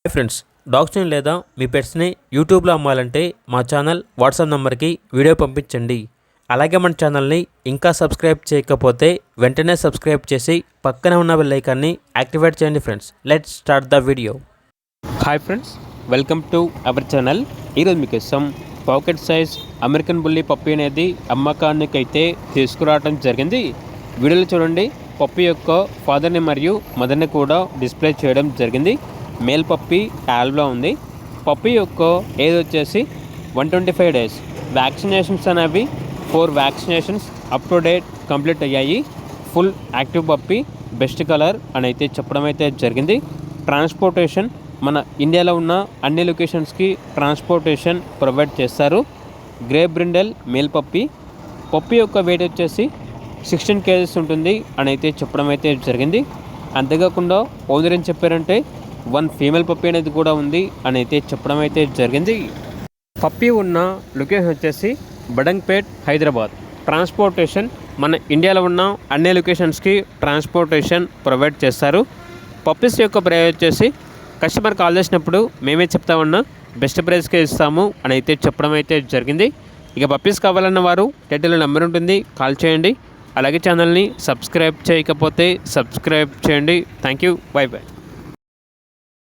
Hi friends, డాగ్స్ని లేదా మీ పెట్స్ని యూట్యూబ్లో అమ్మాలంటే మా ఛానల్ వాట్సాప్ నెంబర్కి వీడియో పంపించండి. అలాగే మన ఛానల్ని ఇంకా సబ్స్క్రైబ్ చేయకపోతే వెంటనే సబ్స్క్రైబ్ చేసి పక్కనే ఉన్న బెల్ ఐకాన్ని యాక్టివేట్ చేయండి. Friends, let's start the video. Hi friends, welcome to our channel. ఈరోజు మీకోసం pocket size American bully puppy అనేది అమ్మకానికి అయితే తీసుకురావడం జరిగింది. వీడియోలో చూడండి, పప్పీ యొక్క ఫాదర్ని మరియు మదర్ని కూడా డిస్ప్లే చేయడం జరిగింది. మేల్ పప్పీ టాల్వ్లో ఉంది. పప్పీ యొక్క ఏజ్ వచ్చేసి 125 డేస్. వ్యాక్సినేషన్స్ అనేవి 4 vaccinations up to date complete అయ్యాయి. Full active puppy, best colour అని అయితే చెప్పడం అయితే జరిగింది. ట్రాన్స్పోర్టేషన్ మన ఇండియాలో ఉన్న అన్ని లొకేషన్స్కి ట్రాన్స్పోర్టేషన్ ప్రొవైడ్ చేస్తారు. Grey brindle male puppy. Puppy యొక్క వెయిట్ వచ్చేసి 16 kgs ఉంటుంది అని అయితే చెప్పడం అయితే జరిగింది. అంతేకాకుండా ఓనర్ ఏం చెప్పారంటే 1 ఫీమేల్ పప్పీ అనేది కూడా ఉంది అని అయితే చెప్పడం అయితే జరిగింది. పప్పీ ఉన్న లొకేషన్ వచ్చేసి బడంగ్పేట్, హైదరాబాద్. ట్రాన్స్పోర్టేషన్ మన ఇండియాలో ఉన్న అన్ని లొకేషన్స్కి ట్రాన్స్పోర్టేషన్ ప్రొవైడ్ చేస్తారు. పప్పీస్ యొక్క ప్రైస్ వచ్చేసి కస్టమర్ కాల్ చేసినప్పుడు మేమే చెప్తామన్నా బెస్ట్ ప్రైస్కే ఇస్తాము అని అయితే చెప్పడం అయితే జరిగింది. ఇక పప్పీస్ కావాలన్న వారు టైటిల్లో నెంబర్ ఉంటుంది, కాల్ చేయండి. అలాగే ఛానల్ని సబ్స్క్రైబ్ చేయకపోతే సబ్స్క్రైబ్ చేయండి. Thank you, by by.